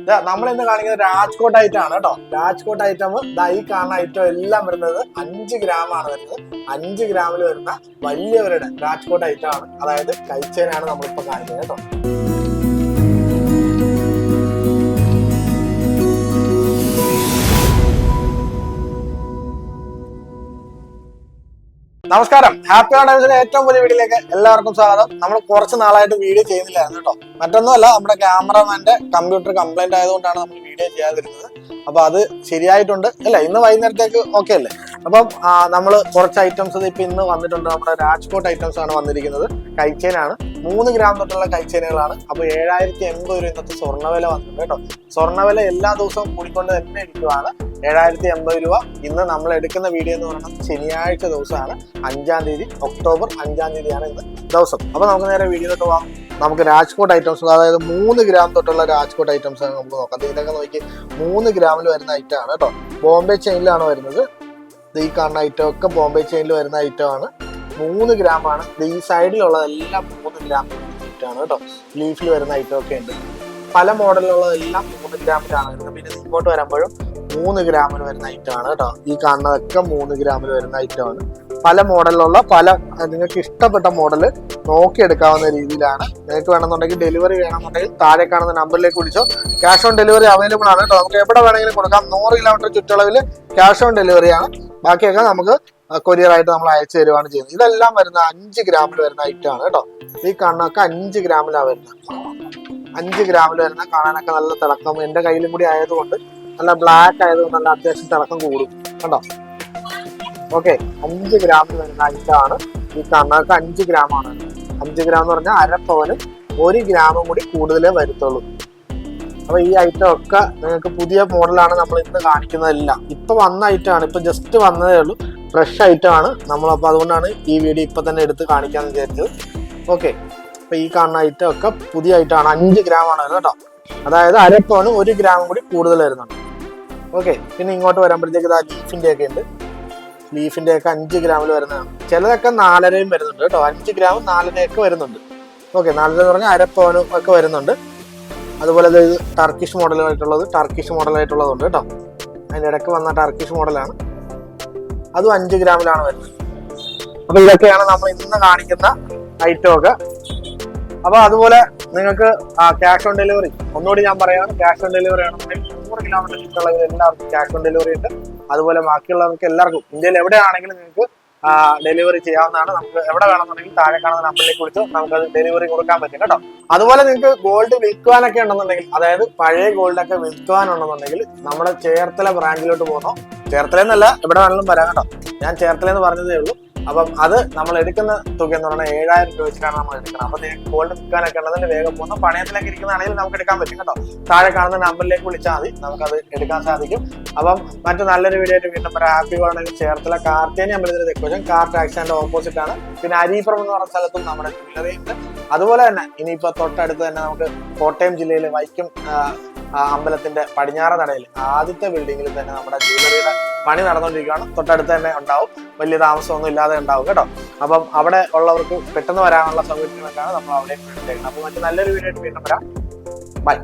നമ്മൾ ഇന്ന് കാണിക്കുന്നത് രാജ്കോട്ട് ഐറ്റം ആണ് കേട്ടോ. രാജ്കോട്ട് ഐറ്റം ഈ കാണുന്ന ഐറ്റം എല്ലാം വരുന്നത് 5 ഗ്രാമാണ് വരുന്നത്. 5 ഗ്രാമിൽ വരുന്ന വലിയവരുടെ രാജ്കോട്ട് ഐറ്റം ആണ്, അതായത് കൈച്ചേനാണ് നമ്മളിപ്പോ കാണിക്കുന്നത് കേട്ടോ. നമസ്കാരം, ഹാപ്പി ഓണേഴ്സിന്റെ ഏറ്റവും പുതിയ വീഡിയോയിലേക്ക് എല്ലാവർക്കും സ്വാഗതം. നമ്മൾ കുറച്ച് നാളായിട്ട് വീഡിയോ ചെയ്യുന്നില്ലായിരുന്നു കേട്ടോ. മറ്റൊന്നുമല്ല, നമ്മുടെ ക്യാമറമാന്റെ കമ്പ്യൂട്ടർ കംപ്ലൈന്റ് ആയതുകൊണ്ടാണ് നമ്മൾ വീഡിയോ ചെയ്യാതിരുന്നത്. അപ്പൊ അത് ശരിയായിട്ടുണ്ട് അല്ല, ഇന്ന് വൈകുന്നേരത്തേക്ക് ഓക്കെ അല്ലേ. അപ്പം നമ്മൾ കുറച്ച് ഐറ്റംസ് ഇപ്പൊ ഇന്ന് വന്നിട്ടുണ്ട്. നമ്മുടെ രാജ്കോട്ട് ഐറ്റംസ് ആണ് വന്നിരിക്കുന്നത്. കൈച്ചേനാണ്, 3 ഗ്രാം തൊട്ടുള്ള കൈച്ചേനുകളാണ്. അപ്പൊ 7080 രൂപ ഇന്നത്തെ സ്വർണ്ണവില വന്നിട്ടുണ്ട് കേട്ടോ. സ്വർണ്ണവില എല്ലാ ദിവസവും കൂടിക്കൊണ്ട് തന്നെ ഇരിക്കുവാണ്. 7080 രൂപ. ഇന്ന് നമ്മൾ എടുക്കുന്ന വീഡിയോ എന്ന് പറയുന്നത് ശനിയാഴ്ച ദിവസമാണ്, 5-ാം തീയതി, ഒക്ടോബർ 5-ാം തീയതിയാണ് ഇന്ന് ദിവസം. അപ്പൊ നമുക്ക് നേരെ വീഡിയോയിലോട്ട് പോകാം. നമുക്ക് രാജ്കോട്ട് ഐറ്റംസ്, അതായത് 3 ഗ്രാം തൊട്ടുള്ള രാജ്കോട്ട് ഐറ്റംസ് ആണ് നമുക്ക് നോക്കാം. ഇതൊക്കെ നോക്കി 3 ഗ്രാമിൽ വരുന്ന ഐറ്റം ആണ് കേട്ടോ. ബോംബെ ചെയിനിലാണ് വരുന്നത്. ഈ കാണുന്ന ഐറ്റം ഒക്കെ ബോംബെ ചെയിനിൽ വരുന്ന ഐറ്റം ആണ്. 3 ഗ്രാം ആണ്. ഈ സൈഡിലുള്ളതെല്ലാം 3 ഗ്രാം ഐറ്റം ആണ് കേട്ടോ. ലീഫിൽ വരുന്ന ഐറ്റം ഒക്കെ ഉണ്ട്. പല മോഡലിലുള്ളതെല്ലാം 3 ഗ്രാമിലാണ് വരുന്നത്. പിന്നെ ഇങ്ങോട്ട് വരുമ്പോഴും 3 ഗ്രാമിൽ വരുന്ന ഐറ്റം ആണ് കേട്ടോ. ഈ കാണുന്നതൊക്കെ 3 ഗ്രാമിൽ വരുന്ന ഐറ്റം ആണ്. പല മോഡലിലുള്ള നിങ്ങൾക്ക് ഇഷ്ടപ്പെട്ട മോഡൽ നോക്കിയെടുക്കാവുന്ന രീതിയിലാണ്. നിങ്ങൾക്ക് വേണമെന്നുണ്ടെങ്കിൽ ഡെലിവറി വേണമെന്നുണ്ടെങ്കിൽ താഴെ കാണുന്ന നമ്പറിലേക്ക് വിളിച്ചോ. ക്യാഷ് ഓൺ ഡെലിവറി അവൈലബിൾ ആണ് കേട്ടോ. നമുക്ക് എവിടെ വേണമെങ്കിലും കൊടുക്കാം. 100 കിലോമീറ്റർ ചുറ്റളവിൽ ക്യാഷ് ഓൺ ഡെലിവറിയാണ്. ബാക്കിയൊക്കെ നമുക്ക് കൊറിയർ ആയിട്ട് നമ്മൾ അയച്ചു തരുവാണ് ചെയ്യുന്നത്. ഇതെല്ലാം വരുന്ന 5 ഗ്രാമിൽ വരുന്ന ഐറ്റം ആണ് കേട്ടോ. ഈ കാണുന്നതൊക്കെ 5 ഗ്രാമിലാണ് വരുന്നത്. 5 ഗ്രാമിൽ വരുന്ന, കാണാനൊക്കെ നല്ല തിളക്കം, എന്റെ കയ്യിലും കൂടി ആയതുകൊണ്ട് നല്ല ബ്ലാക്ക് ആയതുകൊണ്ട് നല്ല അത്യാവശ്യം തിളക്കം കൂടും കേട്ടോ. ഓക്കെ, 5 ഗ്രാമിൽ വരുന്ന ഐറ്റം ആണ്. ഈ കാണുന്നതൊക്കെ 5 ഗ്രാമാണ്. 5 ഗ്രാം എന്ന് പറഞ്ഞാൽ അരപ്പവനും 1 ഗ്രാമും കൂടി കൂടുതലേ വരുത്തുള്ളൂ. അപ്പൊ ഈ ഐറ്റം ഒക്കെ നിങ്ങൾക്ക് പുതിയ മോഡലാണ് നമ്മൾ ഇന്ന് കാണിക്കുന്നതെല്ലാം. ഇപ്പൊ വന്ന ഐറ്റം ആണ്, ഇപ്പൊ ജസ്റ്റ് വന്നതേ ഉള്ളൂ. ഫ്രഷ് ഐറ്റം ആണ് നമ്മളപ്പോൾ, അതുകൊണ്ടാണ് ഈ വീഡിയോ ഇപ്പൊ തന്നെ എടുത്ത് കാണിക്കാന്ന് വിചാരിച്ചത്. ഓക്കെ, അപ്പൊ ഈ കാണുന്ന ഐറ്റം ഒക്കെ പുതിയ ഐറ്റം ആണ്. 5 ഗ്രാം ആണ് വരുന്നത് കേട്ടോ. അതായത് അരപ്പവന് 1 ഗ്രാമും കൂടി കൂടുതൽ വരുന്നുണ്ട്. ഓക്കെ, പിന്നെ ഇങ്ങോട്ട് വരുമ്പോഴത്തേക്ക് ലീഫിന്റെ ഒക്കെ ഉണ്ട്. ലീഫിന്റെ ഒക്കെ 5 ഗ്രാമിൽ വരുന്നതാണ്. ചിലതൊക്കെ 4.5 വരുന്നുണ്ട് കേട്ടോ. 5 ഗ്രാം 4.5 ഒക്കെ വരുന്നുണ്ട്. ഓക്കെ, 4.5 എന്ന് പറഞ്ഞാൽ അരപ്പവനും ഒക്കെ വരുന്നുണ്ട്. അതുപോലെ ഇത് ടർക്കിഷ് മോഡലായിട്ടുള്ളതുണ്ട് കേട്ടോ. അതിൻ്റെ ഇടയ്ക്ക് വന്ന ടർക്കിഷ് മോഡലാണ്, അതും 5 ഗ്രാമിലാണ് വരുന്നത്. അപ്പൊ ഇതൊക്കെയാണ് നമ്മൾ ഇന്ന് കാണിക്കുന്ന ഐറ്റം ഒക്കെ. അപ്പൊ അതുപോലെ നിങ്ങൾക്ക് ക്യാഷ് ഓൺ ഡെലിവറി, ഒന്നുകൂടി ഞാൻ പറയാണ്, ക്യാഷ് ഓൺ ഡെലിവറി ആണെന്നുണ്ടെങ്കിൽ 100 കിലോമീറ്റർ ചുറ്റുള്ളത് എല്ലാവർക്കും ക്യാഷ് ഓൺ ഡെലിവറി ഉണ്ട്. അതുപോലെ ബാക്കിയുള്ളവർക്ക് എല്ലാവർക്കും ഇന്ത്യയിൽ എവിടെയാണെങ്കിലും നിങ്ങൾക്ക് ഡെലിവറി ചെയ്യാവുന്നതാണ്. നമുക്ക് എവിടെ വേണമെന്നുണ്ടെങ്കിൽ താഴെ കാണുന്ന നമ്പറിലേക്ക് വിളിച്ചോ നമുക്കത് ഡെലിവറി കൊടുക്കാൻ പറ്റും കേട്ടോ. അതുപോലെ നിങ്ങൾക്ക് ഗോൾഡ് വിൽക്കുവാനൊക്കെ ഉണ്ടെന്നുണ്ടെങ്കിൽ, അതായത് പഴയ ഗോൾഡൊക്കെ വിൽക്കുവാനുണ്ടെന്നുണ്ടെങ്കിൽ നമ്മുടെ ചേർത്തല ബ്രാഞ്ചിലോട്ട് പോകുന്നു. ചേർത്തലെന്നല്ല, എവിടെ വേണമെങ്കിലും വരാം കേട്ടോ. ഞാൻ ചേർത്തലെന്ന് പറഞ്ഞതേ ഉള്ളൂ. അപ്പം അത് നമ്മൾ എടുക്കുന്ന തുക എന്ന് പറഞ്ഞാൽ 7000 രൂപ വെച്ചിട്ടാണ് നമ്മൾ എടുക്കുന്നത്. അപ്പൊ നിങ്ങൾക്ക് ഗോൾഡ് വിൽക്കാനൊക്കെ ഉണ്ടെങ്കിൽ വേഗം പോകുന്നു. പണയത്തിലേക്ക് ഇരിക്കുന്നതാണെങ്കിൽ നമുക്ക് എടുക്കാൻ പറ്റും കേട്ടോ. താഴെ കാണുന്ന നമ്പറിലേക്ക് വിളിച്ചാൽ മതി, നമുക്കത് എടുക്കാൻ സാധിക്കും. അപ്പം മറ്റു നല്ലൊരു വീഡിയോ ആയിട്ട് വീണ്ടും ഹാപ്പി വേണമെങ്കിൽ ചേർത്തല കാർത്തേനി അമ്പലത്തിന്റെ തെക്കുവശം കാർ ടാക്സിന്റെ ഓപ്പോസിറ്റ് ആണ്. പിന്നെ അരീപ്പുറം എന്ന് പറഞ്ഞ സ്ഥലത്തും നമ്മുടെ ജ്വല്ലറി ഉണ്ട്. അതുപോലെ തന്നെ ഇനിയിപ്പോ തൊട്ടടുത്ത് തന്നെ നമുക്ക് കോട്ടയം ജില്ലയിലെ വൈക്കം അമ്പലത്തിന്റെ പടിഞ്ഞാറ നടയിൽ ആദ്യത്തെ ബിൽഡിങ്ങിൽ തന്നെ നമ്മുടെ ജ്വല്ലറിയുടെ പണി നടന്നുകൊണ്ടിരിക്കുകയാണ്. തൊട്ടടുത്ത് തന്നെ ഉണ്ടാവും, വലിയ താമസമൊന്നും ഇല്ലാതെ ഉണ്ടാവും കേട്ടോ. അപ്പം അവിടെ ഉള്ളവർക്ക് പെട്ടെന്ന് വരാനുള്ള സൗകര്യങ്ങളൊക്കെയാണ് നമ്മൾ അവിടെ ഇട്ടേക്കുന്നത്. അപ്പൊ മറ്റു നല്ലൊരു വീഡിയോ ആയിട്ട് വീണ്ടും വരാം. ബൈ.